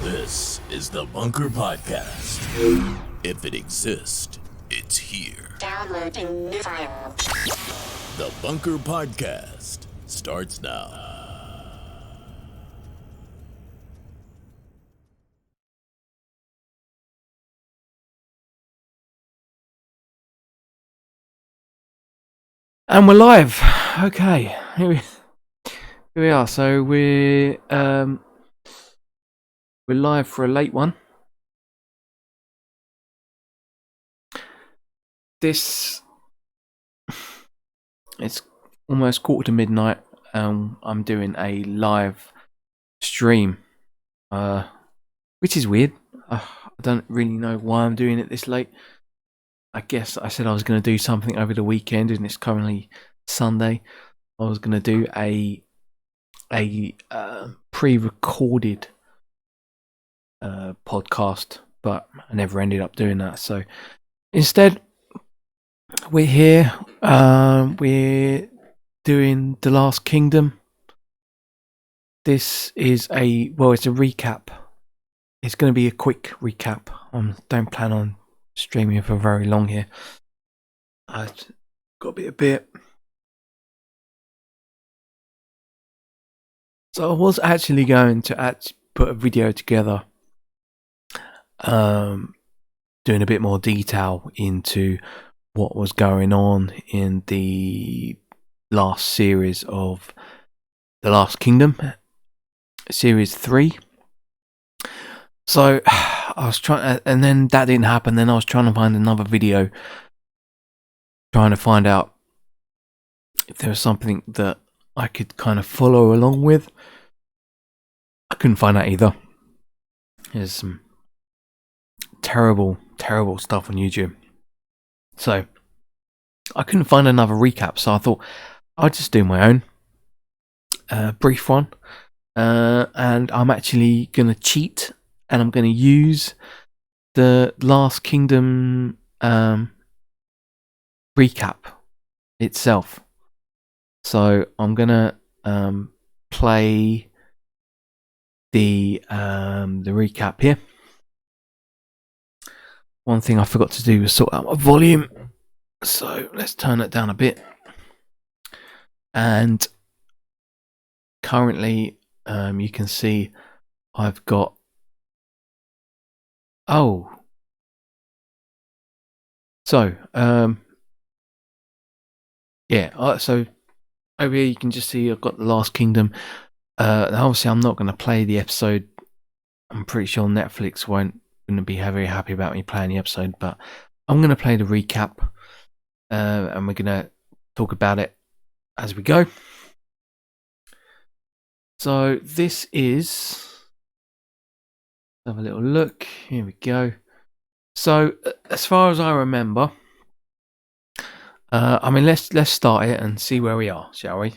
This is the Bunker Podcast. If it exists, it's here. Downloading new file. The Bunker Podcast starts now. And we're live. Okay, here we are. So we're live for a late one. It's almost quarter to midnight. I'm doing a live stream, which is weird. I don't really know why I'm doing it this late. I guess I said I was going to do something over the weekend, and it's currently Sunday. I was going to do a pre-recorded podcast, but I never ended up doing that. So instead, we're here. We're doing The Last Kingdom. This is it's a recap. It's going to be a quick recap. Don't plan on streaming for very long here. I've got a bit of beer. So I was actually going to put a video together, doing a bit more detail into what was going on in the last series of The Last Kingdom, series 3. So I was trying, and then that didn't happen. Then I was trying to find another video, trying to find out if there was something that I could kind of follow along with. I couldn't find that either. There's some terrible stuff on YouTube. So I couldn't find another recap, so I thought I'll just do my own brief one. And I'm actually going to cheat, and I'm going to use the Last Kingdom recap itself. So I'm going to play the recap here. One thing I forgot to do was sort out my volume, so let's turn it down a bit. And currently, you can see I've got so over here you can just see I've got The Last Kingdom. Obviously I'm not going to play the episode. I'm pretty sure Netflix won't be very happy about me playing the episode, but I'm going to play the recap, and we're going to talk about it as we go. So this is, have a little look. Here we go. So as far as I remember, let's start it and see where we are, shall we?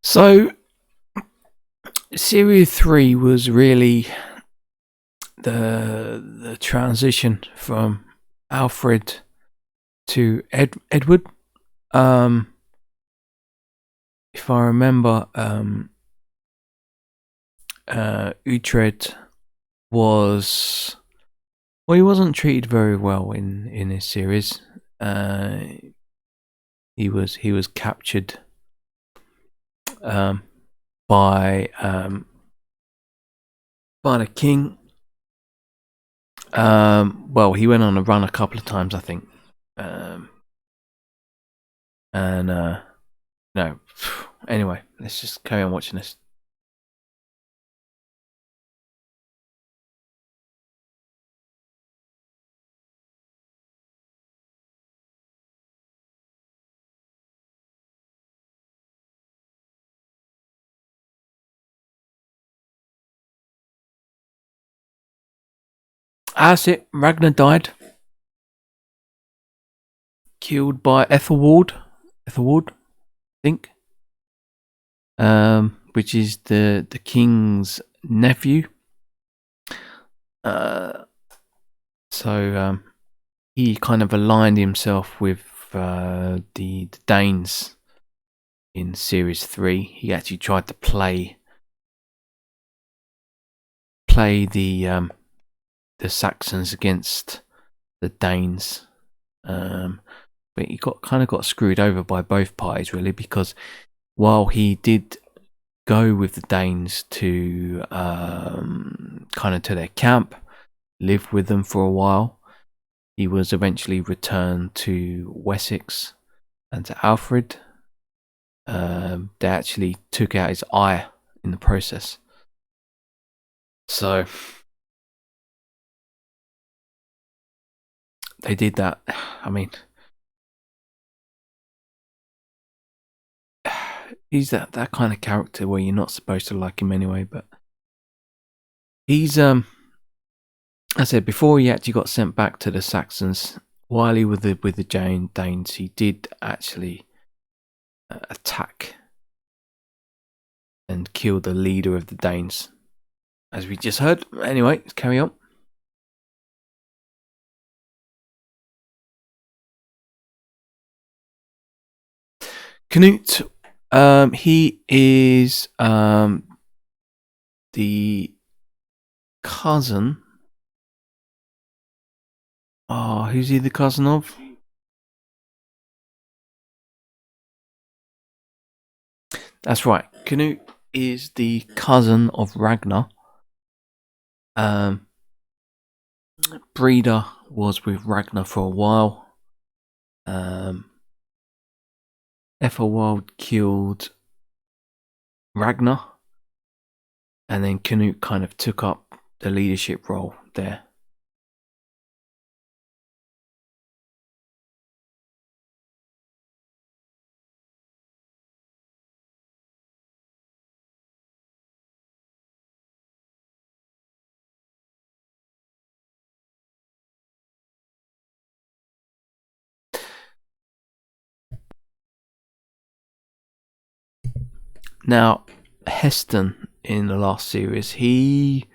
So Series 3 was really the transition from Alfred to Edward. If I remember, Uhtred he wasn't treated very well in this series. He was captured by the king. Well, he went on a run a couple of times, I think. No. Anyway, let's just carry on watching this. That's it. Ragnar died. Killed by Ethelwald, I think. Which is the king's nephew. So he kind of aligned himself with the Danes in Series 3. He actually tried to play the Saxons against the Danes. But he got screwed over by both parties, really, because while he did go with the Danes to kind of to their camp, live with them for a while, he was eventually returned to Wessex and to Alfred. They actually took out his eye in the process. So they did that. I mean, he's that kind of character where you're not supposed to like him anyway, but he's I said before he actually got sent back to the Saxons, while he was with the Danes, he did actually attack and kill the leader of the Danes, as we just heard. Anyway, let's carry on. Canute, he is the cousin. Oh, who's he the cousin of? That's right. Canute is the cousin of Ragnar. Breda was with Ragnar for a while. Ethelwald killed Ragnar, and then Canute kind of took up the leadership role there. Now, Heston in the last series, he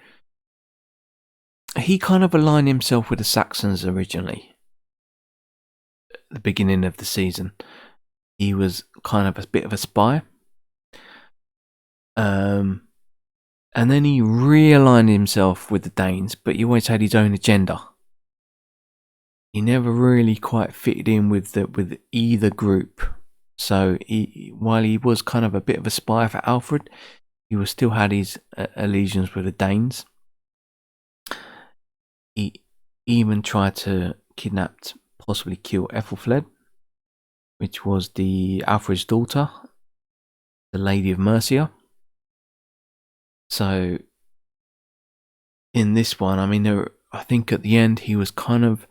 kind of aligned himself with the Saxons originally. At the beginning of the season, he was kind of a bit of a spy. And then he realigned himself with the Danes, but he always had his own agenda. He never really quite fitted in with either group. So while he was kind of a bit of a spy for Alfred, he still had his allegiance with the Danes. He even tried to kidnap, possibly kill Ethelfled, which was Alfred's daughter, the Lady of Mercia. So in this one, I mean, I think at the end he was kind of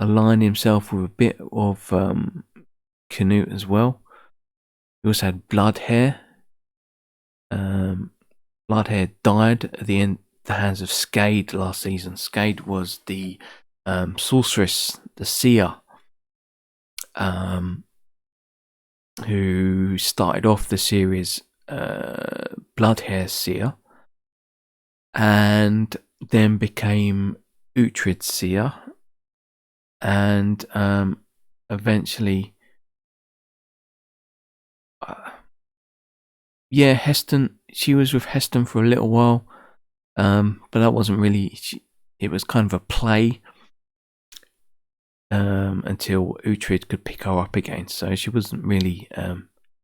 aligned himself with a bit of Canute as well. He also had Bloodhair. Bloodhair died at the end, the hands of Skade last season. Skade was the sorceress, the seer, who started off the series Bloodhair seer, and then became Uhtred seer, and eventually Heston. She was with Heston for a little while, but that wasn't really. It was kind of a play. until Uhtred could pick her up again. So she wasn't really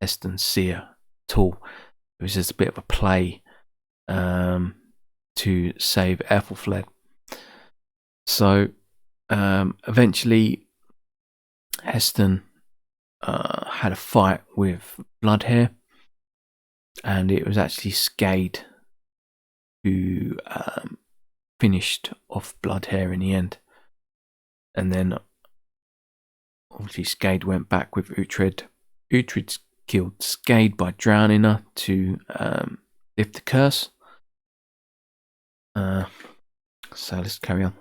Heston's seer at all. It was just a bit of a play to save Ethelflaed. So eventually Heston had a fight with Bloodhair, and it was actually Skade who finished off Bloodhair in the end. And then obviously Skade went back with Uhtred. Uhtred killed Skade by drowning her to lift the curse. So let's carry on.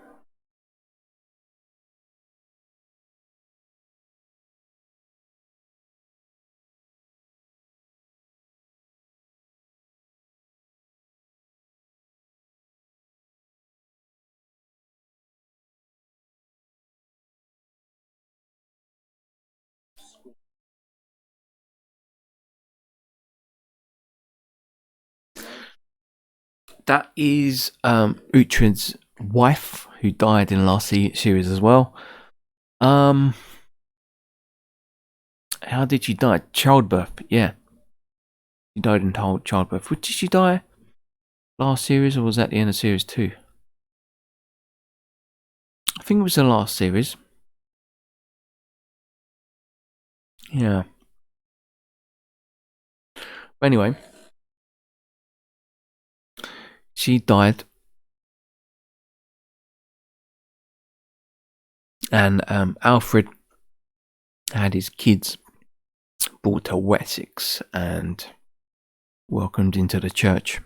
That is Uhtred's wife, who died in the last series as well. How did she die? Childbirth, yeah. She died in childbirth. Did she die last series, or was that the end of series 2? I think it was the last series. Yeah. But anyway, she died. And Alfred had his kids brought to Wessex and welcomed into the church.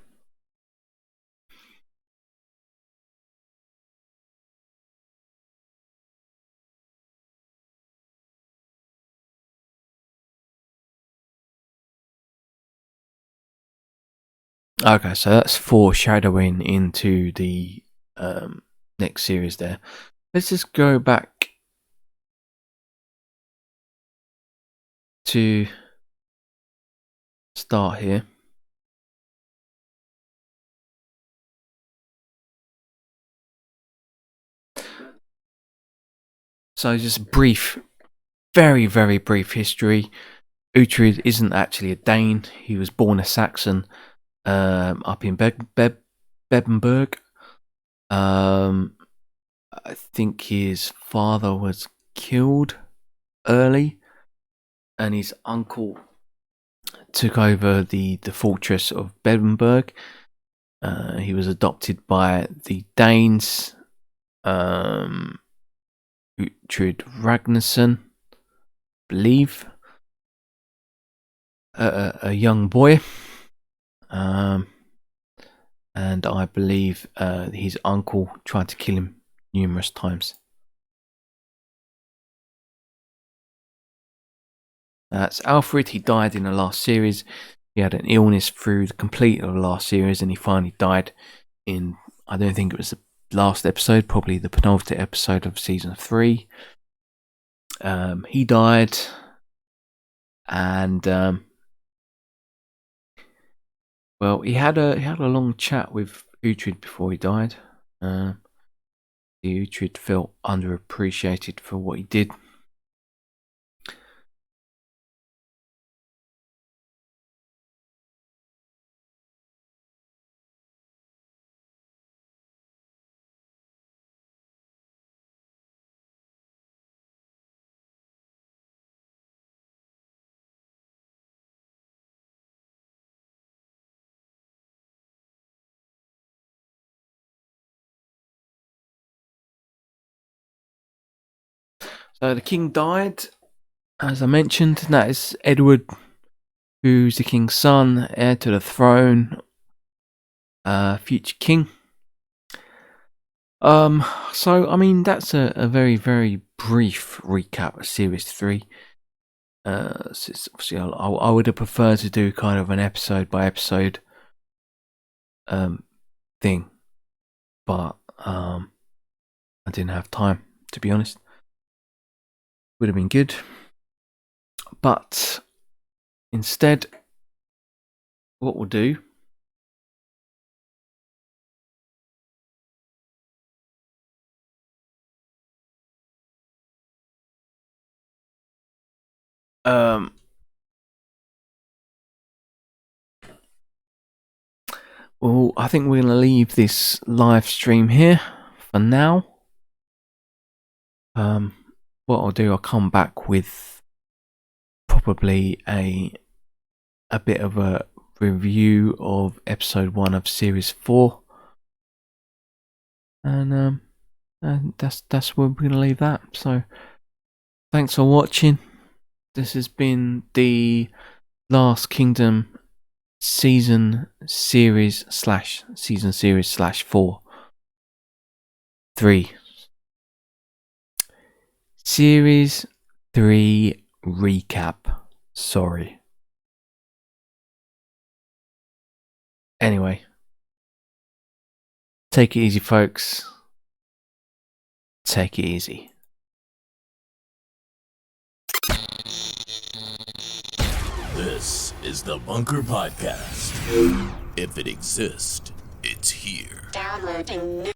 Okay, so that's foreshadowing into the next series there. Let's just go back to start here. So just brief, very, very brief history. Uhtred isn't actually a Dane. He was born a Saxon up in Bebenberg. I think his father was killed early, and his uncle took over the fortress of Bebenberg. He was adopted by the Danes, Uhtred Ragnarsson, believe, a young boy, and I believe his uncle tried to kill him numerous times. That's Alfred. He died in the last series. He had an illness through the complete of the last series, and he finally died in, I don't think it was the last episode, probably the penultimate episode of season 3. He died, and well, he had a long chat with Uhtred before he died. Uhtred felt underappreciated for what he did. So the king died, as I mentioned, and that is Edward, who's the king's son, heir to the throne, future king. So I mean that's a very, very brief recap of series 3. Obviously I would have preferred to do kind of an episode by episode thing, but I didn't have time, to be honest. Would have been good, but instead what we'll do Well, I think we're going to leave this live stream here for now. What I'll do, I'll come back with probably a bit of a review of episode 1 of series 4, and that's where we're going to leave that. So thanks for watching. This has been the Last Kingdom season series / 4 3 series 3 recap. Sorry. Anyway, take it easy, folks. Take it easy. This is the Bunker Podcast. If it exists, it's here. Downloading.